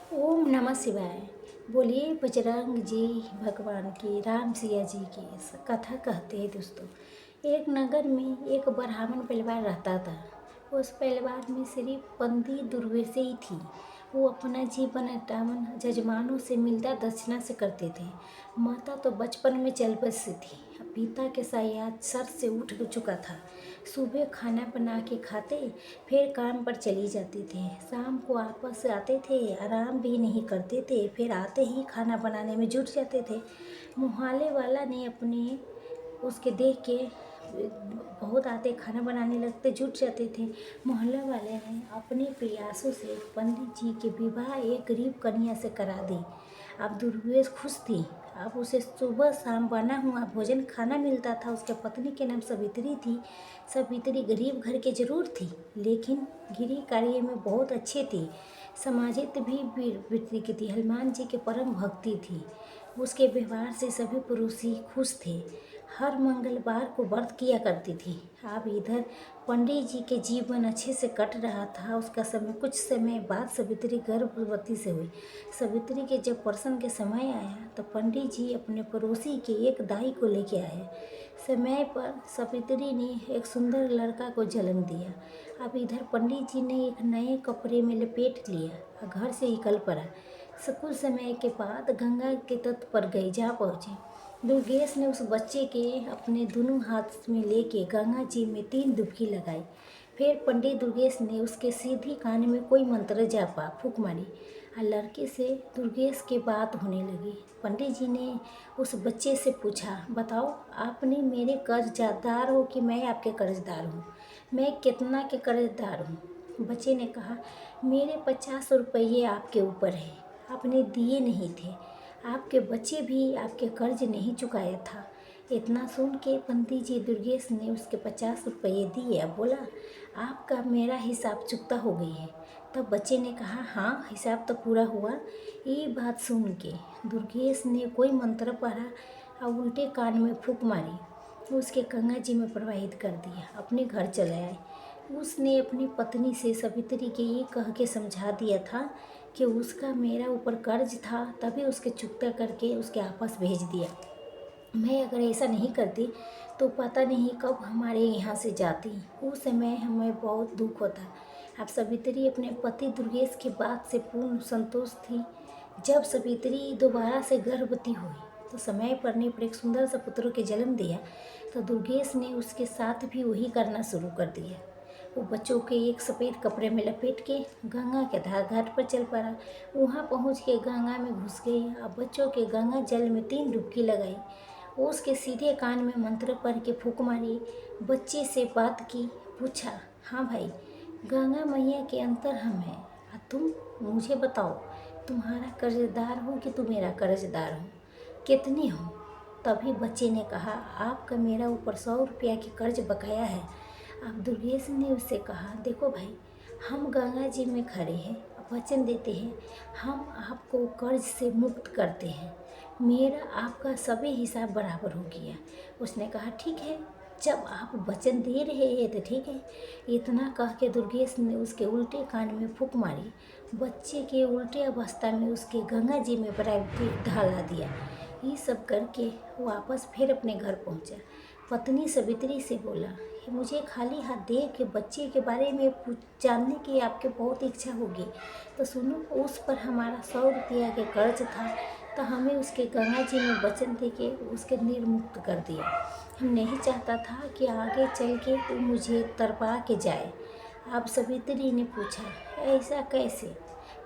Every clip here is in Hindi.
ओम नमः शिवाय। बोलिए बजरंग जी भगवान की, राम सिया जी की कथा कहते हैं दोस्तों। एक नगर में एक ब्राह्मण परिवार रहता था। उस परिवार में सिर्फ पंदी दुर्वेशे ही थी। वो अपना जीवन यापन जजमानों से मिलता दक्षिणा से करते थे। माता तो बचपन में चल बसी थी। पिता के सायात सर से उठ चुका था। सुबह खाना बना के खाते, फिर काम पर चली जाते थे। शाम को वापस आते थे, आराम भी नहीं करते थे, फिर आते ही खाना बनाने में जुट जाते थे। मोहल्ले वाला ने अपने उसके देख के बहुत आते खाना बनाने लगते, जुट जाते थे। मोहल्ले वाले ने अपने प्रयासों से पंडित जी के विवाह एक गरीब कन्या से करा दी। अब दुर्गेश खुश थी। अब उसे सुबह शाम बना हुआ भोजन खाना मिलता था। उसके पत्नी के नाम सवित्री थी। सवित्री गरीब घर की जरूर थी, लेकिन गृह कार्य में बहुत अच्छी थी। समाजित भी वृत्ति की थी। हनुमान जी के परम भक्ति थी। उसके व्यवहार से सभी पुरुष ही खुश थे। हर मंगलवार को व्रत किया करती थी। अब इधर पंडित जी के जीवन अच्छे से कट रहा था। उसका समय कुछ समय बाद सवित्री गर्भवती से हुई। सवित्री के जब प्रसव के समय आया तो पंडित जी अपने पड़ोसी के एक दाई को लेके आए। समय पर सवित्री ने एक सुंदर लड़का को जन्म दिया। अब इधर पंडित जी ने एक नए कपड़े में लपेट लिया और घर से निकल पड़ा। कुछ समय के बाद गंगा के तट पर गए, जा पहुँचे। दुर्गेश ने उस बच्चे के अपने दोनों हाथ में लेके गंगा जी में 3 डुबकी लगाई। फिर पंडित दुर्गेश ने उसके सीधी कान में कोई मंत्र जापा फूंक मारी और लड़के से दुर्गेश के बात होने लगी। पंडित जी ने उस बच्चे से पूछा, बताओ आपने मेरे कर्जदार हो कि मैं आपके कर्जदार हूँ? मैं कितना के कर्जदार हूँ? बच्चे ने कहा, मेरे 50 रुपये आपके ऊपर है, आपने दिए नहीं थे। आपके बच्चे भी आपके कर्ज नहीं चुकाया था। इतना सुन के पंडित जी दुर्गेश ने उसके 50 रुपये दिए। अब बोला, आपका मेरा हिसाब चुकता हो गई है। तब बच्चे ने कहा, हाँ हिसाब तो पूरा हुआ। ये बात सुन के दुर्गेश ने कोई मंत्र पढ़ा और उल्टे कान में फूंक मारी, उसके गंगा जी में प्रवाहित कर दिया। अपने घर चले आए। उसने अपनी पत्नी से सवित्री के ये कह के समझा दिया था कि उसका मेरा ऊपर कर्ज था, तभी उसके चुकता करके उसके आपस भेज दिया। मैं अगर ऐसा नहीं करती तो पता नहीं कब हमारे यहाँ से जाती। उस समय हमें बहुत दुख होता। अब सवित्री अपने पति दुर्गेश की बात से पूर्ण संतोष थी। जब सवित्री दोबारा से गर्भवती हुई तो समय पड़ने पर एक सुंदर सा पुत्र के जन्म दिया, तो दुर्गेश ने उसके साथ भी वही करना शुरू कर दिया। वो बच्चों के एक सफ़ेद कपड़े में लपेट के गंगा के धार घाट पर चल पड़ा। वहाँ पहुँच के गंगा में घुस गई और बच्चों के गंगा जल में 3 डुबकी लगाई। वो उसके सीधे कान में मंत्र पढ़ के फूंक मारी। बच्चे से बात की, पूछा, हाँ भाई, गंगा मैया के अंतर हम हैं और तुम मुझे बताओ, तुम्हारा कर्जदार हो कि तुम मेरा कर्जदार हो? कितने हो? तभी बच्चे ने कहा, आपका मेरा ऊपर 100 रुपया के कर्ज बकाया है। अब दुर्गेश ने उससे कहा, देखो भाई, हम गंगा जी में खड़े हैं, वचन देते हैं, हम आपको कर्ज से मुक्त करते हैं। मेरा आपका सभी हिसाब बराबर हो गया। उसने कहा, ठीक है, जब आप वचन दे रहे हैं तो ठीक है। इतना कह के दुर्गेश ने उसके उल्टे कान में फूंक मारी। बच्चे के उल्टे अवस्था में उसके गंगा जी में प्राइवेट ढाला दिया। ये सब करके वापस फिर अपने घर पहुंचा। पत्नी सवित्री से बोला, मुझे खाली हाथ देख के बच्चे के बारे में जानने की आपके बहुत इच्छा होगी, तो सुनो, उस पर हमारा 100 रुपया के कर्ज था, तो हमें उसके गंगा जी में वचन दे के उसके निर्मुक्त कर दिया। हम नहीं चाहता था कि आगे चल के वो मुझे तरपा के जाए। अब सवित्री ने पूछा, ऐसा कैसे?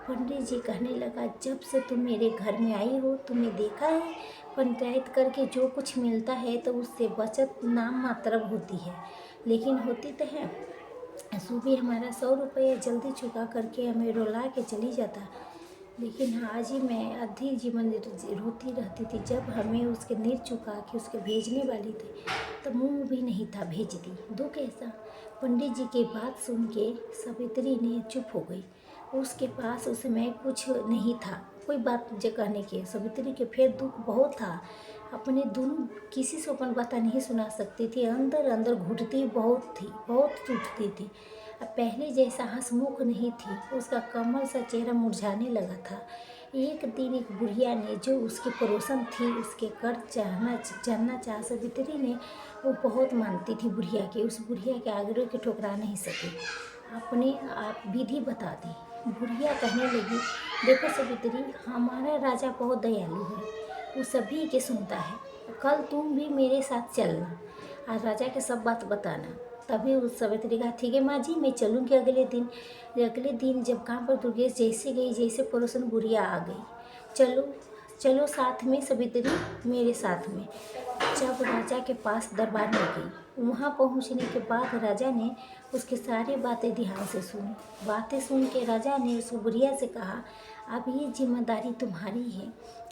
पंडित जी कहने लगा, जब से तुम मेरे घर में आई हो तुम्हें देखा है, पंचायत करके जो कुछ मिलता है तो उससे बचत नाम मात्र होती है, लेकिन होती तो है। सुबह हमारा 100 रुपये जल्दी चुका करके हमें रुला के चली जाता, लेकिन आज ही मैं आधी जीवन रोती रहती थी। जब हमें उसके नीर चुका के उसके भेजने वाली थी तो मुंह भी नहीं था, भेज दी। दुख ऐसा। पंडित जी की बात सुन के सवित्री ने चुप हो गई। उसके पास उस समय कुछ नहीं था, कोई बात जो कहने की। सवित्री के फिर दुख बहुत था। अपने दोनों किसी से अपन बात नहीं सुना सकती थी। अंदर अंदर घुटती बहुत थी, बहुत टूटती थी। अब पहले जैसा हंसमुख नहीं थी, उसका कमल सा चेहरा मुरझाने लगा था। एक दिन एक बुढ़िया ने, जो उसकी पड़ोसन थी, उसके कर्ज जानना चाहा। सावित्री ने, वो बहुत मानती थी बुढ़िया के, उस बुढ़िया के आग्रह के ठुकरा नहीं सकी, अपने आप विधि बता दी। बुढ़िया कहने लगी, देखो सावित्री, हमारा राजा बहुत दयालु है, वो सभी के सुनता है। कल तुम भी मेरे साथ चलना, आज राजा के सब बात बताना। तभी उस सावित्री कहा, ठीक है माँ जी, मैं चलूँगी। अगले दिन जब काम पर दुर्गेश जैसे गई, जैसे पड़ोसन बुढ़िया आ गई। चलो चलो साथ में सावित्री, मेरे साथ में। जब राजा के पास दरबार में गई, वहाँ पहुँचने के बाद राजा ने उसकी सारी बातें ध्यान से सुनी। बातें सुन के राजा ने उस बुढ़िया से कहा, अब ये जिम्मेदारी तुम्हारी है,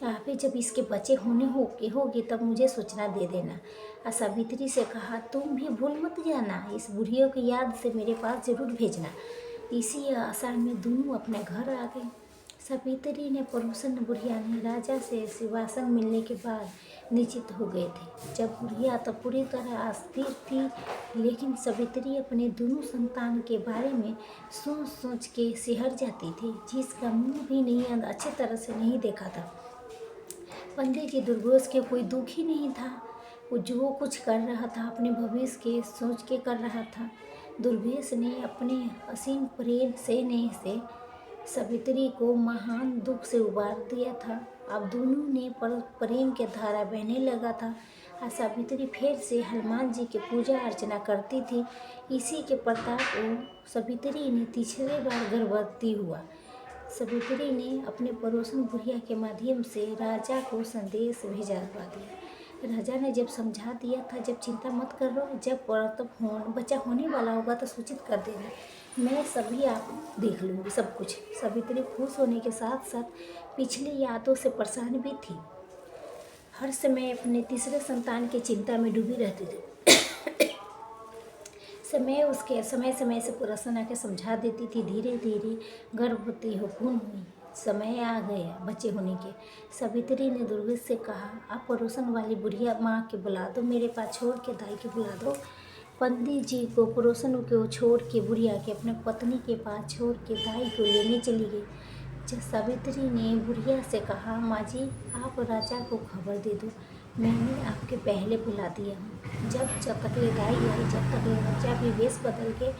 आप ही जब इसके बच्चे होगे तब मुझे सूचना दे देना। और सावित्री से कहा, तुम भी भूल मत जाना, इस बुढ़िया की याद से मेरे पास जरूर भेजना। इसी आशा में दोनों अपने घर आ गए। सावित्री ने पड़ोसन बुढ़िया ने राजा से सिंहासन मिलने के बाद निश्चित हो गए थे। जब बुढ़िया तो पूरी तरह अस्थिर थी, लेकिन सावित्री अपने दोनों संतान के बारे में सोच सोच के सिहर जाती थी, जिसका मुंह भी नहीं अच्छी तरह से नहीं देखा था। पंडित जी दुर्गेश के कोई दुख ही नहीं था, वो जो कुछ कर रहा था अपने भविष्य के सोच के कर रहा था। दुर्गेश ने अपने असीम प्रेम से सावित्री को महान दुख से उबार दिया था। अब दोनों ने प्रेम के धारा बहने लगा था, और सावित्री फिर से हनुमान जी की पूजा अर्चना करती थी। इसी के प्रताप सावित्री ने तीसरे बार गर्भवती हुआ। सावित्री ने अपने पड़ोसन बुढ़िया के माध्यम से राजा को संदेश भिजवा दिया। राजा ने जब समझा दिया था, जब चिंता मत करो, जब बच्चा होने वाला होगा तो सूचित कर देना, मैं सभी आप देख लूँगी सब कुछ। सावित्री खुश होने के साथ साथ पिछली यादों से परेशान भी थी। हर समय अपने तीसरे संतान की चिंता में डूबी रहती थी। समय समय से पड़ोसन आके समझा देती थी। धीरे धीरे गर्भवती पूर्ण हुई, समय आ गया बच्चे होने के। सावित्री ने दुर्गेश से कहा, आप पड़ोसन वाली बुढ़िया माँ के बुला दो, मेरे पास छोड़ के दाई के बुला दो। पंडित जी को पड़ोसन को छोड़ के बुढ़िया के अपने पत्नी के पास छोड़ के दाई को लेने चली गई। जब सावित्री ने बुढ़िया से कहा, माँ जी आप राजा को खबर दे दो, मैंने आपके पहले बुला दिया हूँ। जब तक ले दाई आई, जब तक ले राजा भी वेश बदल के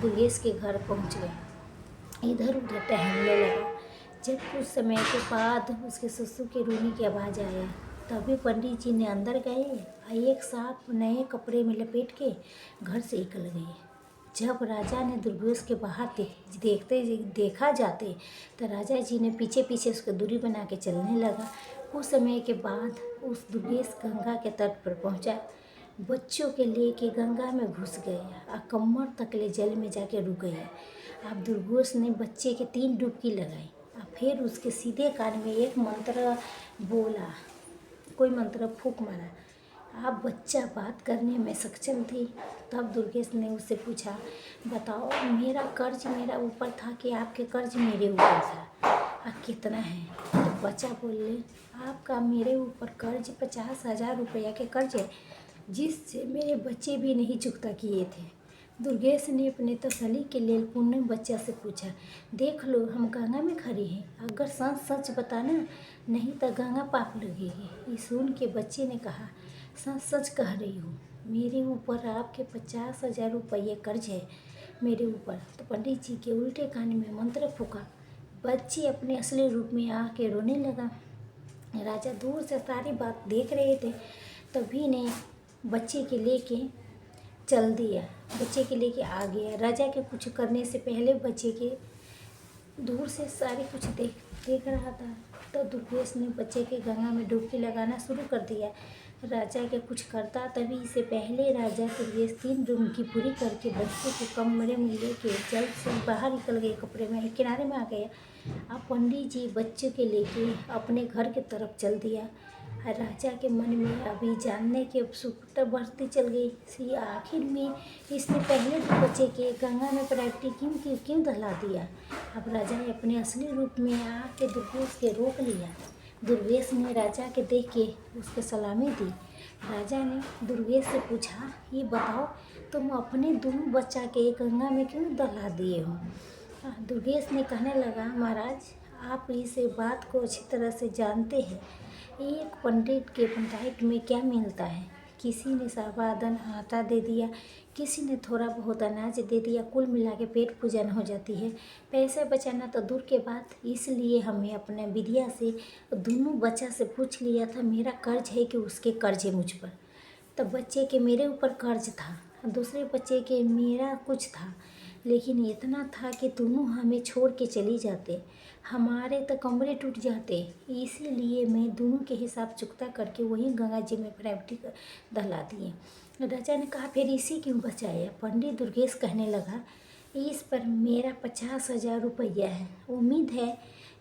दुर्गेश के घर पहुँच गए, इधर उधर टहलने लगा। जब कुछ समय के बाद उसके ससुर के रोने की आवाज़ आया, तभी पंडित जी ने अंदर गए और एक साफ नए कपड़े में लपेट के घर से निकल गए। जब राजा ने दुर्गेश के बाहर देखा जाते तो राजा जी ने पीछे पीछे उसको दूरी बना के चलने लगा। कुछ समय के बाद उस दुर्गेश गंगा के तट पर पहुंचा, बच्चों के लेके गंगा में घुस गया और कमर तक ले जल में जाके रुक गया। अब दुर्गेश ने बच्चे के 3 डुबकी लगाई और फिर उसके सीधे कान में एक मंत्र बोला, कोई मंत्र फूंक मारा। आप बच्चा बात करने में सक्षम थी। तब दुर्गेश ने उससे पूछा, बताओ मेरा कर्ज मेरा ऊपर था कि आपके कर्ज मेरे ऊपर था, और कितना है? तो बच्चा बोले, आपका मेरे ऊपर कर्ज 50,000 रुपया के कर्ज है, जिससे मेरे बच्चे भी नहीं चुकता किए थे। दुर्गेश ने अपने तसल्ली के लिए पूनम बच्चा से पूछा, देख लो हम गंगा में खड़े हैं, अगर सच सच बताना, नहीं तो गंगा पाप लगेगी। ये सुन के बच्चे ने कहा, सच सच कह रही हूँ, मेरे ऊपर आपके 50,000 रुपये कर्ज है मेरे ऊपर। तो पंडित जी के उल्टे कान में मंत्र फूका, बच्चे अपने असली रूप में आके रोने लगा। राजा दूर से सारी बात देख रहे थे, तभी ने बच्चे के लेके चल दिया, बच्चे के लेके आ गया। राजा के कुछ करने से पहले बच्चे के दूर से सारी कुछ देख रहा था। तो दुर्गेश ने बच्चे के गंगा में डुबकी लगाना शुरू कर दिया। राजा के कुछ करता तभी से पहले राजा दुर्गेश 3 डुबकी पूरी करके बच्चे को कमरे में लेके जल्द से बाहर निकल गए, कपड़े में किनारे में आ गया। अब पंडित जी बच्चे के लेके अपने घर की तरफ चल दिया। राजा के मन में अभी जानने की उत्सुकता बढ़ती चल गई सी, आखिर में इसने पहले तो बच्चे के गंगा में प्राइवेटी क्यों दहला दिया। अब राजा ने अपने असली रूप में आके दुर्गेश के रोक लिया। दुर्गेश ने राजा के देख के उसको सलामी दी। राजा ने दुर्गेश से पूछा, ये बताओ तुम अपने दोनों बच्चा के गंगा में क्यों दहला दिए हो? दुर्गेश ने कहने लगा, महाराज आप इस बात को अच्छी तरह से जानते हैं। एक पंडित के पंचायत में क्या मिलता है? किसी ने साबादन आटा दे दिया, किसी ने थोड़ा बहुत अनाज दे दिया, कुल मिला के पेट पूजन हो जाती है। पैसे बचाना तो दूर के बात, इसलिए हमें अपने विद्या से दोनों बच्चा से पूछ लिया था मेरा कर्ज है कि उसके कर्ज है मुझ पर। तब बच्चे के मेरे ऊपर कर्ज था, दूसरे बच्चे के मेरा कुछ था, लेकिन इतना था कि दोनों हमें छोड़ के चली जाते, हमारे तो कमरे टूट जाते। इसीलिए मैं दोनों के हिसाब चुकता करके वहीं गंगा जी में प्राइवेटी दहला दिए। राजा ने कहा, फिर इसी क्यों बचाया? पंडित दुर्गेश कहने लगा, इस पर मेरा 50,000 रुपया है, उम्मीद है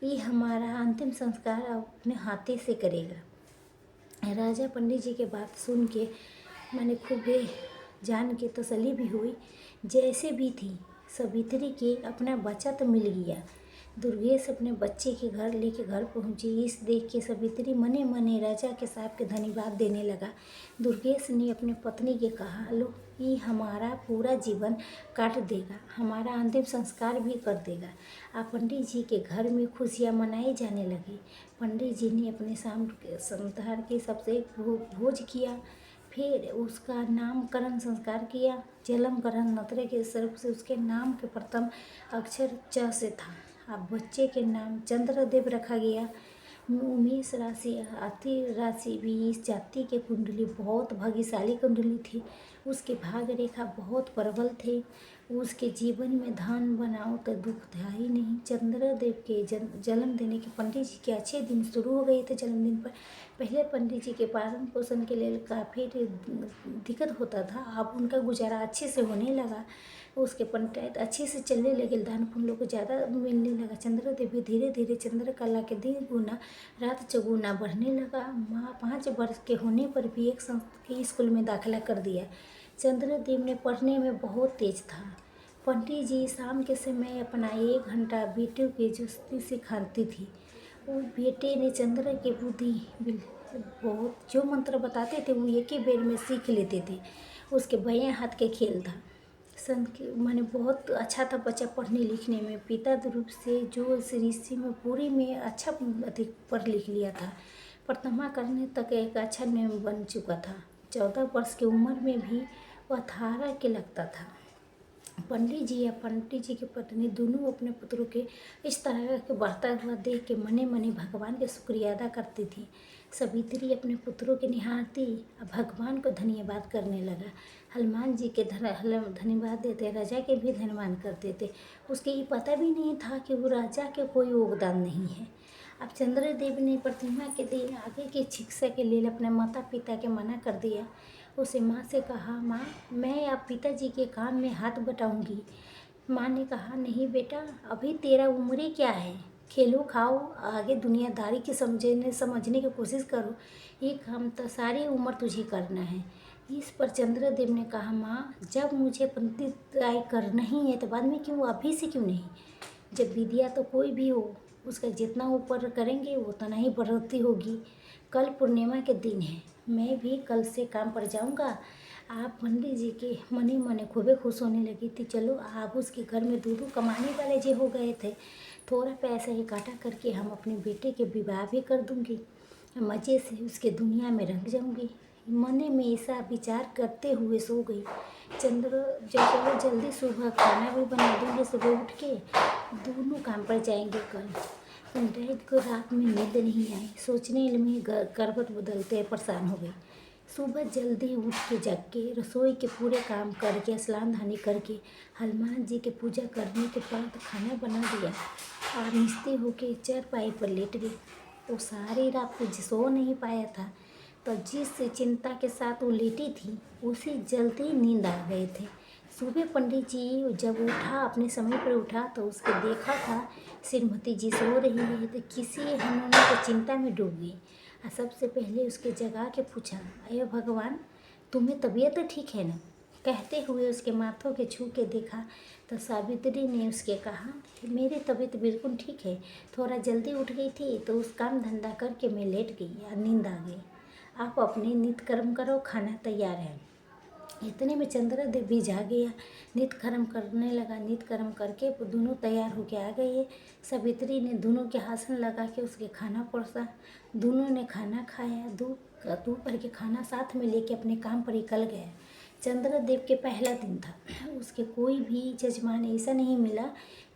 ये हमारा अंतिम संस्कार अपने हाथे से करेगा। राजा पंडित जी के बात सुन के मैंने खूब जान के तसल्ली भी हुई। जैसे भी थी सावित्री के अपना बच्चा तो मिल गया। दुर्गेश अपने बच्चे के घर लेके घर पहुंची। इस देख के सावित्री मने मने राजा के साहब के धन्यवाद देने लगा। दुर्गेश ने अपने पत्नी के कहा, लो ये हमारा पूरा जीवन काट देगा, हमारा अंतिम संस्कार भी कर देगा। आप पंडित जी के घर में खुशियाँ मनाई जाने लगी। पंडित जी ने अपने संतान की सबसे भोज किया, फिर उसका नामकरण संस्कार किया। जलमकरण नतरे के स्वरूप से उसके नाम के प्रथम अक्षर च से था। अब बच्चे के नाम चंद्रदेव रखा गया। मेष राशि आती राशि भी इस जाति के कुंडली बहुत भाग्यशाली कुंडली थी। उसके भाग रेखा बहुत प्रबल थे। उसके जीवन में धन बनाओ तो दुख था ही नहीं। चंद्रदेव के जन्म देने के पंडित जी के अच्छे दिन शुरू हो गए थे। जन्मदिन पर पहले पंडित जी के पालन पोषण के लिए काफ़ी दिक्कत होता था, अब उनका गुजारा अच्छे से होने लगा। उसके पंचायत अच्छे से चलने लगे, दान पुण्य को ज़्यादा मिलने लगा। चंद्रदेव भी धीरे धीरे चंद्रकला के दिन गुना रात चौगुना बढ़ने लगा। 5 वर्ष के होने पर भी एक संस्कृत स्कूल में दाखिला कर दिया। चंद्रदेव ने पढ़ने में बहुत तेज था। पंडित जी शाम के समय अपना 1 घंटा बेटे की जुस्ती सिखाती थी। वो बेटे ने चंद्र के बुद्धि बहुत जो मंत्र बताते थे वो एक ही बेर में सीख लेते थे। उसके बाएं हाथ के खेल था। मैंने बहुत अच्छा था बच्चा पढ़ने लिखने में। पिता रूप से जो ऋषि में पूरी में अच्छा अधिक पढ़ लिख लिया था। प्रथमा करने तक एक अच्छा नियम बन चुका था। 14 वर्ष की उम्र में भी वह 18 के लगता था। पंडित जी या पंडित जी की पत्नी दोनों अपने पुत्रों के इस तरह के बढ़ता हुआ देख के मने मने भगवान के शुक्रिया अदा करती थी। सावित्री अपने पुत्रों के निहारती और भगवान को धन्यवाद करने लगा। हनुमान जी के धन्यवाद देते, राजा के भी धन्यवाद करते थे। उसके ये पता भी नहीं था कि वो राजा के कोई योगदान नहीं है। अब चंद्रदेव ने प्रतिमा के दिन आगे की शिक्षा के लिए अपने माता पिता के मना कर दिया। उसे माँ से कहा, माँ मैं अब पिताजी के काम में हाथ बटाऊंगी। माँ ने कहा, नहीं बेटा अभी तेरा उम्र क्या है, खेलो खाओ, आगे दुनियादारी की समझने की कोशिश करो, ये काम तो सारी उम्र तुझे करना है। इस पर चंद्रदेव ने कहा, माँ जब मुझे पंडिताई करना ही है तो बाद में क्यों, अभी से क्यों नहीं? जब विद्या तो कोई भी हो उसका जितना ऊपर करेंगे उतना ही बढ़ोतरी होगी। कल पूर्णिमा के दिन है, मैं भी कल से काम पर जाऊंगा। आप पंडित जी के मने मने खूबे खुश होने लगी थी। चलो आप उसके घर में दूध कमाने वाले जो हो गए थे, थोड़ा पैसा इकट्ठा करके हम अपने बेटे के विवाह भी कर दूंगी, मज़े से उसके दुनिया में रंग जाऊंगी। मने में ऐसा विचार करते हुए सो गई। चलो जल्दी सुबह खाना भी बना दूंगी, सुबह उठ के दोनों काम पर जाएंगे कल। पंडित को रात में नींद नहीं आई, सोचने में करवट बदलते परेशान हो गई। सुबह जल्दी उठ के जग के रसोई के पूरे काम करके स्नान धानी करके हनुमान जी के पूजा करने के बाद खाना बना दिया और निस्ते होके चारपाई पर लेट गई। वो सारी रात कुछ सो नहीं पाया था, तो जिस चिंता के साथ वो लेटी थी उसी जल्दी नींद आ गए थे। सुबह पंडित जी जब उठा, अपने समय पर उठा तो उसके देखा था श्रीमती जी सो रही है, तो किसी हनुमान की चिंता में डूब गई। सबसे पहले उसके जगा के पूछा, अये भगवान तुम्हें तबीयत ठीक है ना? कहते हुए उसके माथों के छू के देखा तो सावित्री ने उसके कहा, मेरी तबीयत बिल्कुल ठीक है, थोड़ा जल्दी उठ गई थी तो उस काम धंधा करके मैं लेट गई और नींद आ गई। आप अपने नित्य कर्म करो, खाना तैयार है। इतने में चंद्रदेव भी जा गया, नित्य कर्म करने लगा। नित्य कर्म करके वो दोनों तैयार होके आ गए। सावित्री ने दोनों के आसन लगा के उसके खाना परोसा। दोनों ने खाना खाया। दोपहर के खाना साथ में लेके अपने काम पर निकल गए। चंद्रदेव के पहला दिन था। उसके कोई भी जजमान ऐसा नहीं मिला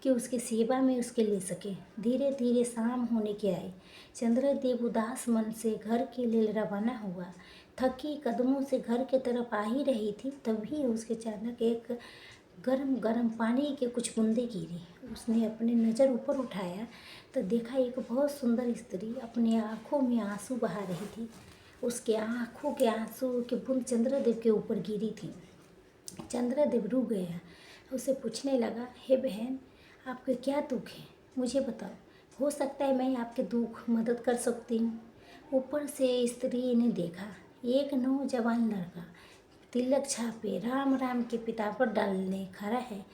कि उसकी सेवा में उसके ले सके। धीरे धीरे शाम होने के आई। चंद्रदेव उदास मन से घर के लिए रवाना हुआ। थकी कदमों से घर के तरफ आ ही रही थी, तभी उसके अचानक एक गरम गरम पानी के कुछ बूंदे गिरी। उसने अपनी नज़र ऊपर उठाया तो देखा एक बहुत सुंदर स्त्री अपनी आँखों में आंसू बहा रही थी। उसके आँखों के आंसू की बूंद चंद्रदेव के ऊपर गिरी थी। चंद्रदेव रुक गया। उसे पूछने लगा, हे बहन, आपके क्या दुख है, मुझे बताओ, हो सकता है मैं आपके दुख मदद कर सकती हूँ। ऊपर से स्त्री ने देखा, एक नौजवान लड़का तिलक छापे राम राम के पिता पर डालने खड़ा है।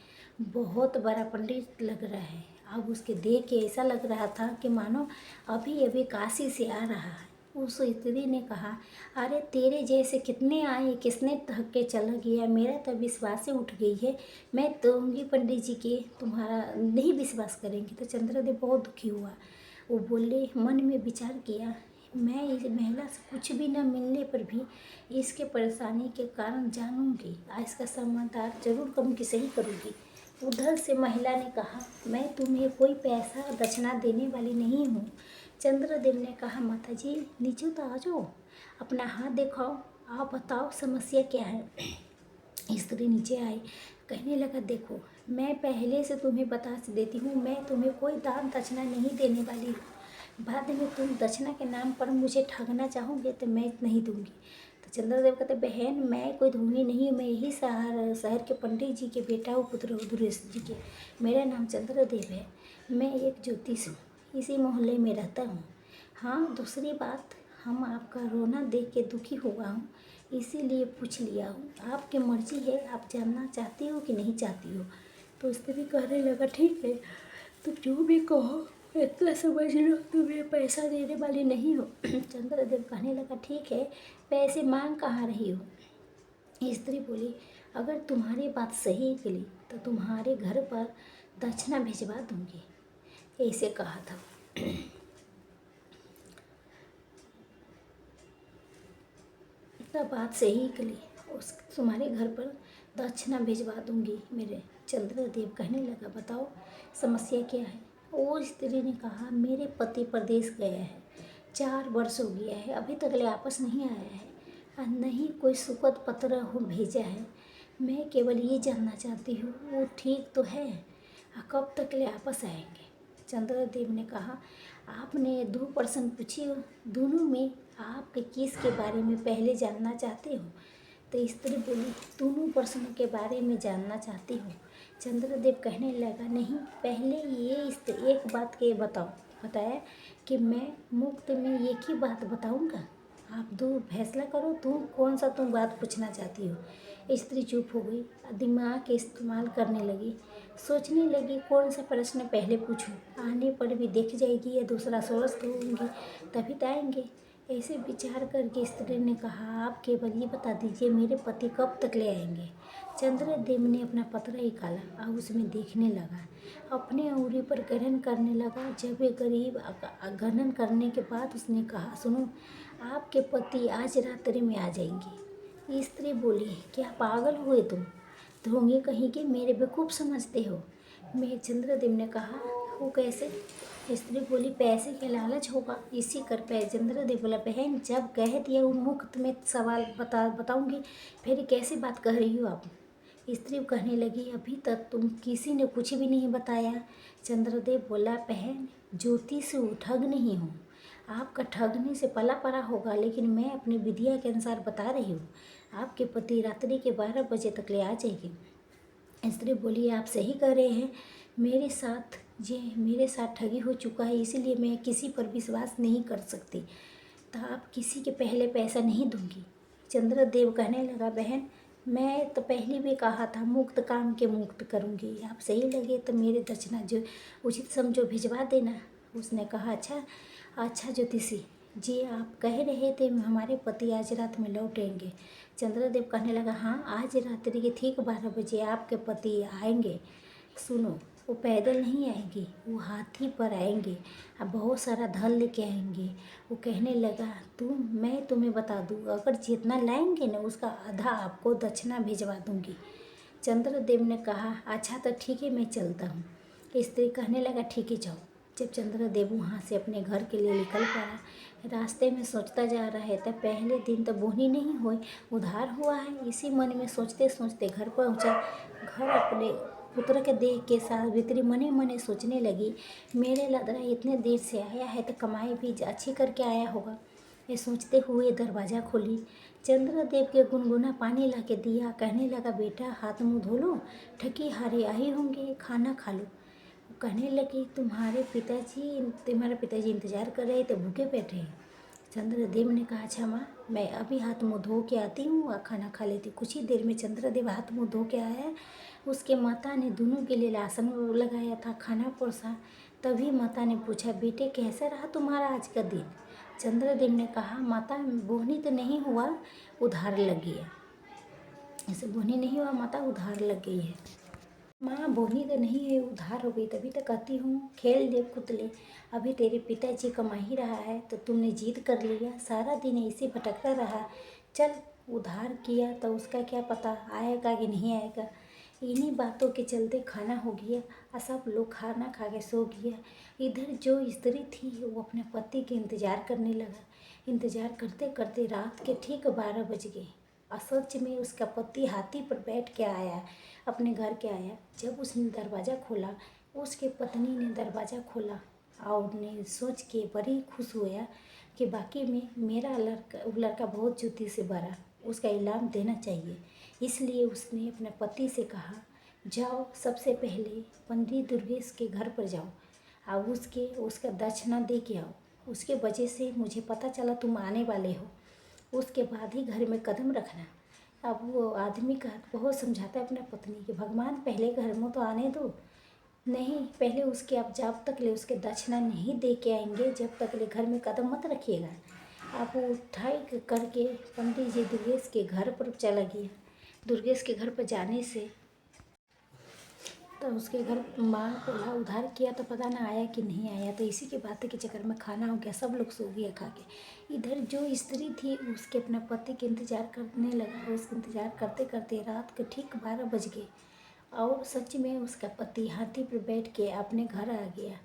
बहुत बड़ा पंडित लग रहा है। अब उसके देख के ऐसा लग रहा था कि मानो अभी अभी काशी से आ रहा है। उस स्त्री ने कहा, अरे तेरे जैसे कितने आए, किसने थक के चला गया, मेरा तो विश्वास से उठ गई है। मैं दूंगी पंडित जी के, तुम्हारा नहीं विश्वास करेंगे। तो चंद्रदेव बहुत दुखी हुआ। वो बोले, मन में विचार किया, मैं इस महिला से कुछ भी न मिलने पर भी इसके परेशानी के कारण जानूंगी, इसका समाधान जरूर कहूँगी, सही करूँगी। उधर से महिला ने कहा, मैं तुम्हें कोई पैसा दक्षिणा देने वाली नहीं हूँ। चंद्रदेव ने कहा, माता जी नीचे तो आ जाओ, अपना हाथ दिखाओ, आप बताओ समस्या क्या है। स्त्री नीचे आई, कहने लगा, देखो मैं पहले से तुम्हें बता देती हूँ, मैं तुम्हें कोई दान दक्षिणा नहीं देने वाली हूँ। बाद में तुम दक्षिणा के नाम पर मुझे ठगना चाहोगे तो मैं नहीं दूंगी। तो चंद्रदेव कहते, बहन मैं कोई धूनी नहीं हूँ, मैं यही शहर के पंडित जी के बेटा हूँ, पुत्र दुरेश जी के। मेरा नाम चंद्रदेव है। मैं एक ज्योतिष हूँ, इसी मोहल्ले में रहता हूँ। हाँ, दूसरी बात, हम आपका रोना देख के दुखी हुआ हूँ, इसीलिए पूछ लिया हूँ। आपकी मर्जी है, आप जानना चाहती हो कि नहीं चाहती हो। तो स्त्री कहने लगा, ठीक है, तुम जो भी कहो, इतना समझ लो, तुम्हें पैसा देने वाली नहीं हो। चंद्रदेव कहने लगा, ठीक है, पैसे मांग कहाँ रही हो। स्त्री बोली, अगर तुम्हारी बात सही निकली तो तुम्हारे घर पर दक्षिणा भिजवा दूंगी, ऐसे कहा था। तब बात सही निकली, उस तुम्हारे घर पर दक्षिणा भिजवा दूंगी। मेरे चंद्रदेव कहने लगा, बताओ समस्या क्या है। और स्त्री ने कहा, मेरे पति प्रदेश गया है, 4 वर्ष हो गया है, अभी तक वापस नहीं आया है और नहीं कोई सुखद पत्र हो भेजा है। मैं केवल ये जानना चाहती हूँ, वो ठीक तो है और कब तक वापस आएंगे। चंद्रदेव ने कहा, आपने 2 प्रश्न पूछे, दोनों में आप किस के बारे में पहले जानना चाहते हो। तो स्त्री बोली, दोनों प्रश्नों के बारे में जानना चाहती हूँ। चंद्रदेव कहने लगा, नहीं, पहले ये एक बात के बताया कि मैं मुफ्त में एक ही बात बताऊँगा, आप दो फैसला करो, कौन सा तुम बात पूछना चाहती हो। स्त्री चुप हो गई, दिमाग के इस्तेमाल करने लगी, सोचने लगी कौन सा प्रश्न पहले पूछूं, आने पर भी देख जाएगी या दूसरा स्वस्थ होंगी तभी तो आएंगे। ऐसे विचार करके स्त्री ने कहा, आप केवल ये बता दीजिए मेरे पति कब तक ले आएंगे। चंद्रदेव ने अपना पत्र निकाला और उसमें देखने लगा, अपने उंगली पर ग्रहण करने लगा। जब वे करीब ग्रहण करने के बाद उसने कहा, सुनो, आपके पति आज रात्रि में आ जाएंगे। स्त्री बोली, क्या पागल हुए तुम, ढोंगी कहीं के, मेरे बेवकूफ़ समझते हो। मैं चंद्रदेव ने कहा, वो कैसे। स्त्री बोली, पैसे के लालच होगा इसी कर पे। चंद्रदेव बोला, बहन जब कह दिया वो मुफ्त में सवाल बताऊंगी, फिर कैसी बात कह रही हो आप। स्त्री कहने लगी, अभी तक तुम किसी ने कुछ भी नहीं बताया। चंद्रदेव बोला, बहन ज्योतिष ठग नहीं हूँ, आपका ठगने से पला पड़ा होगा, लेकिन मैं अपनी विधिया के अनुसार बता रही हूँ, आपके पति रात्रि के 12 बजे तक ले आ जाएगी। स्त्री बोली, आप सही कह रहे हैं, मेरे साथ ठगी हो चुका है, इसीलिए मैं किसी पर विश्वास नहीं कर सकती, तो आप किसी के पहले पैसा नहीं दूंगी। चंद्रदेव कहने लगा, बहन मैं तो पहले भी कहा था मुक्त काम के मुक्त करूँगी, आप सही लगे तो मेरे दक्षिणा जो उचित समझो भिजवा देना। उसने कहा अच्छा अच्छा ज्योतिषी जी, आप कह रहे थे हमारे पति आज रात में लौटेंगे। चंद्रदेव कहने लगा हाँ, आज रात्रि के ठीक 12 बजे आपके पति आएंगे। सुनो, वो पैदल नहीं आएंगे, वो हाथी पर आएंगे और बहुत सारा धन लेके आएंगे। वो कहने लगा मैं तुम्हें बता दूँ, अगर जितना लाएंगे ना उसका आधा आपको दक्षिणा भिजवा दूंगी। चंद्रदेव ने कहा अच्छा तो ठीक है, मैं चलता हूँ। स्त्री कहने लगा ठीक है जाओ। जब चंद्रदेव वहाँ से अपने घर के लिए निकल पड़ा, रास्ते में सोचता जा रहा है तो पहले दिन तो बोनी नहीं हुई, उधार हुआ है। इसी मन में सोचते सोचते घर पहुँचा। घर अपने पुत्र के देख के सावित्री मने मने सोचने लगी, मेरे लड़का इतने देर से आया है तो कमाई भी अच्छी करके आया होगा। ये सोचते हुए दरवाज़ा खोली। चंद्रदेव के गुनगुना पानी ला के दिया। कहने लगा बेटा हाथ मुँह धो लो, थकी हारे आई होंगे, खाना खा लो। कहने लगी तुम्हारे पिताजी इंतज़ार कर रहे थे, भूखे बैठे हैं। चंद्रदेव ने कहा अच्छा माँ, मैं अभी हाथ मुँह धो के आती हूँ और खाना खा लेती। कुछ ही देर में चंद्रदेव हाथ मुँह धो के आया। उसके माता ने दोनों के लिए आसन लगाया था, खाना परोसा। तभी माता ने पूछा बेटे कैसा रहा तुम्हारा आज का दिन। चंद्रदेव ने कहा माता बोहनी तो नहीं हुआ, उधार लग गई है। ऐसे बोहनी नहीं हुआ माता, उधार लग गई है। माँ बोनी तो नहीं है, उधार हो गई, तभी तो कहती हूँ खेल ले कूद ले। अभी तेरे पिताजी कमा ही रहा है तो तुमने जिद कर लिया, सारा दिन ऐसे भटकता रहा। चल उधार किया तो उसका क्या पता आएगा कि नहीं आएगा। इन्हीं बातों के चलते खाना हो गया और सब लोग खाना खा के सो गया। इधर जो स्त्री थी वो अपने पति के इंतज़ार करने लगा। इंतज़ार करते करते रात के ठीक 12 बज गए। असच में उसका पति हाथी पर बैठ के आया, अपने घर के आया। जब उसने दरवाज़ा खोला, उसके पत्नी ने दरवाज़ा खोला और ने सोच के बड़ी खुश हुआ कि बाकी में मेरा लड़का बहुत जुती से बड़ा, उसका इनाम देना चाहिए। इसलिए उसने अपने पति से कहा जाओ सबसे पहले पंडित दुर्गेश के घर पर जाओ और उसका दक्षिणा दे के आओ। उसके वजह से मुझे पता चला तुम आने वाले हो, उसके बाद ही घर में कदम रखना। अब वो आदमी का बहुत समझाता है अपने पत्नी के, भगवान पहले घर में तो आने दो, नहीं पहले उसके आप जब तक ले उसके दक्षिणा नहीं दे के आएंगे जब तक ले घर में कदम मत रखिएगा। आप वो उठाई करके पंडित जी दुर्गेश के घर पर चला गया। दुर्गेश के घर पर जाने से तो उसके घर माँ बोला उधार किया तो पता ना आया कि नहीं आया, तो इसी के बात के चक्कर में खाना हो गया, सब लोग सो गए खा के। इधर जो स्त्री थी उसके अपने पति के इंतज़ार करने लगा। उसका इंतज़ार करते करते रात के ठीक 12 बज गए और सच में उसका पति हाथी पर बैठ के अपने घर आ गया।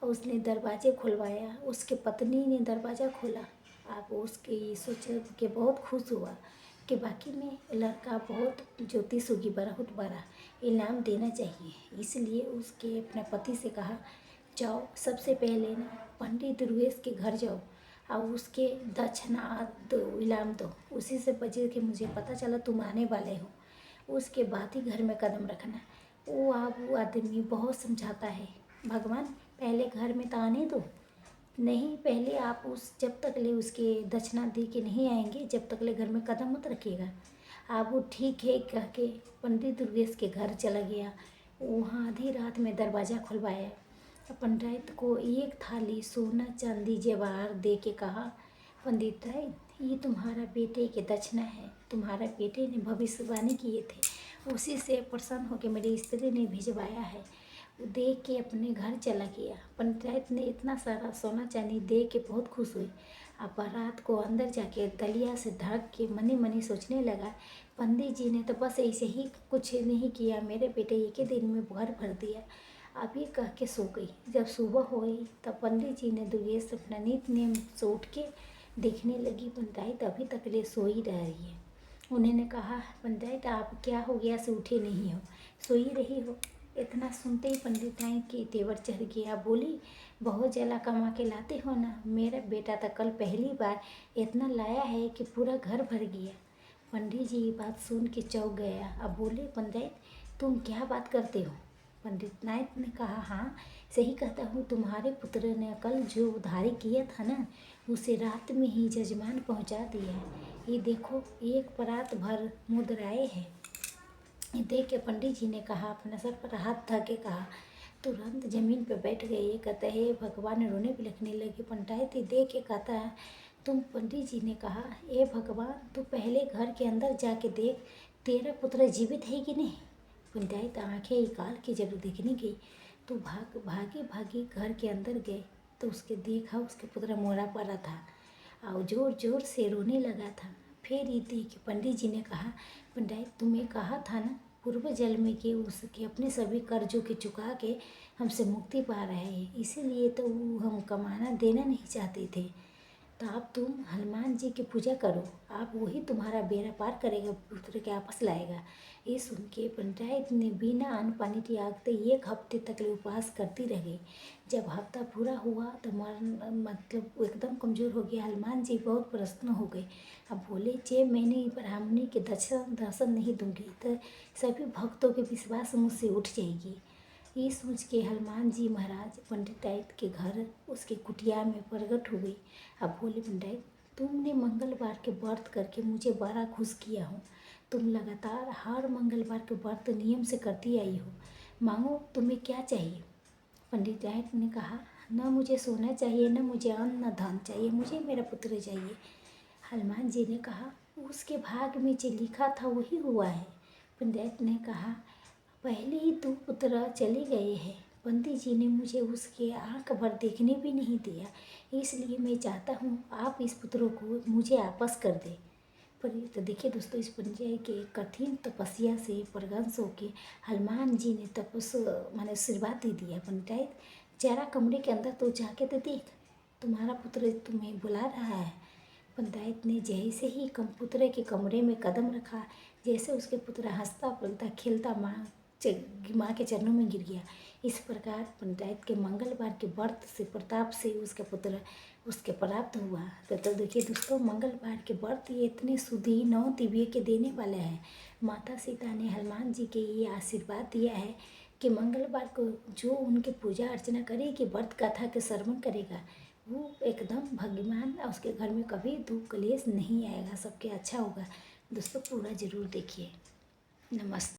उसने दरवाजे खुलवाया, उसके पत्नी ने दरवाज़ा खोला। आप उसकी सोच के बहुत खुश हुआ कि बाकी में लड़का बहुत ज्योतिष होगी, बहुत बड़ा इनाम देना चाहिए। इसलिए उसके अपने पति से कहा जाओ सबसे पहले ना पंडित दुर्गेश के घर जाओ और उसके दक्षिणा दो, इनाम दो, उसी से बचे कि मुझे पता चला तुम आने वाले हो, उसके बाद ही घर में कदम रखना। वो आदमी बहुत समझाता है, भगवान पहले घर में तो आने दो, नहीं पहले आप जब तक ले उसके दक्षिणा दे के नहीं आएंगे जब तक ले घर में कदम मत रखिएगा। आप वो ठीक है कह के पंडित दुर्गेश के घर चला गया। वहाँ आधी रात में दरवाज़ा खुलवाया। पंडित को एक थाली सोना चांदी जेवर दे के कहा पंडित राय ये तुम्हारा बेटे के दक्षिणा है, तुम्हारा बेटे ने भविष्यवाणी किए थे, उसी से प्रसन्न होकर मेरी स्त्री ने भिजवाया है। देख के अपने घर चला गया। पंचायत ने इतना सारा सोना चांदी दे के बहुत खुश हुई। अब रात को अंदर जाके दलिया से ढक के मनी मनी सोचने लगा, पंडित जी ने तो बस ऐसे ही कुछ नहीं किया, मेरे बेटे एक ही दिन में घर भर दिया। अभी कह के सो गई। जब सुबह हुई तब पंडित जी ने दुर्गेश अपना नित नेम से उठ के देखने लगी, पंचायत अभी तक ले सो ही रह रही है। उन्होंने कहा पंचायत आप क्या हो गया से उठे नहीं हो, सो ही रही हो। इतना सुनते ही पंडिताई की तेवर चढ़ गया। बोली बहुत जला कमा के लाते हो ना, मेरा बेटा तो कल पहली बार इतना लाया है कि पूरा घर भर गया। पंडित जी ये बात सुन के चौंक गया। अब बोले पंडित तुम क्या बात करते हो, पंडित नायक ने कहा, हाँ सही कहता हूँ, तुम्हारे पुत्र ने कल जो उधारी किया था ना, उसे रात में ही जजमान पहुँचा दिया। ये देखो, एक परात भर मुद्राएं हैं। ये देख के पंडित जी ने कहा, अपना सर पर हाथ धर के कहा, तुरंत जमीन पर बैठ गए। ये कहता है भगवान, रोने बिलखने लगे। पंडित देख के कहता है, तुम पंडित जी ने कहा, ए भगवान, तू पहले घर के अंदर जाके देख, तेरा पुत्र जीवित है कि नहीं। पंडित आंखें निकाल के जब देखने गई तो भागी भागी घर के अंदर गए तो उसके देखा उसके पुत्र मोरा पड़ा था और जोर जोर से रोने लगा था। फिर ये देख पंडित जी ने कहा, पंडित तुम्हें कहा था ना पूर्व जन्म में कि उसके अपने सभी कर्जों के चुका के हमसे मुक्ति पा रहे हैं, इसीलिए तो वो हम कमाना देना नहीं चाहते थे। तो अब तुम हनुमान जी की पूजा करो, आप वही तुम्हारा बेड़ा पार करेगा, पुत्र के वापस लाएगा। ये सुन के पंडित ने बिना अन्न पानी त्यागते 1 हफ्ते तक उपवास करती रह गई। जब हफ्ता पूरा हुआ तो मतलब वो एकदम कमज़ोर हो गया। हनुमान जी बहुत प्रसन्न हो गए। अब बोले, जे मैंने ब्राह्मणी के दर्शन नहीं दूंगी तो सभी भक्तों के विश्वास मुझसे उठ जाएगी। ये सोच के हनुमान जी महाराज पंडित के घर उसके कुटिया में प्रकट हो गई। अब बोले, पंडित तुमने मंगलवार के व्रत करके मुझे बड़ा खुश किया हो। तुम लगातार हर मंगलवार के व्रत नियम से करती आई हो। मांगो, तुम्हें क्या चाहिए। पंडित ने कहा, न मुझे सोना चाहिए, न मुझे अन्न न धन चाहिए, मुझे मेरा पुत्र चाहिए। हनुमान जी ने कहा, उसके भाग में जो लिखा था वही हुआ है। पंडित ने कहा, पहले ही 2 पुत्र चले गए हैं। पंडित जी ने मुझे उसके आंख भर देखने भी नहीं दिया, इसलिए मैं चाहता हूँ आप इस पुत्रों को मुझे वापस कर दें। पर तो देखिए दोस्तों, इस पंडित के कठिन तपस्या से प्रगंस होके हनुमान जी ने माने आशीर्वाद दे दिया। पंडित जरा कमरे के अंदर तो जाके तो देख, तुम्हारा पुत्र तुम्हें बुला रहा है। पंडित ने जैसे ही पुत्र के कमरे में कदम रखा, जैसे उसके पुत्र हंसता बोलता खेलता माँ के चरणों में गिर गया। इस प्रकार पंडित के मंगलवार के व्रत से प्रताप से उसका पुत्र उसके प्राप्त हुआ। तो देखिए दोस्तों, मंगलवार के व्रत ये इतने शुद्ध 9 दिव्य के देने वाले हैं। माता सीता ने हनुमान जी के ये आशीर्वाद दिया है कि मंगलवार को जो उनकी पूजा अर्चना करेगी, व्रत कथा के श्रवण करेगा, वो एकदम भगवान उसके घर में कभी दुख क्लेश नहीं आएगा, सबके अच्छा होगा। दोस्तों पूरा ज़रूर देखिए। नमस्ते।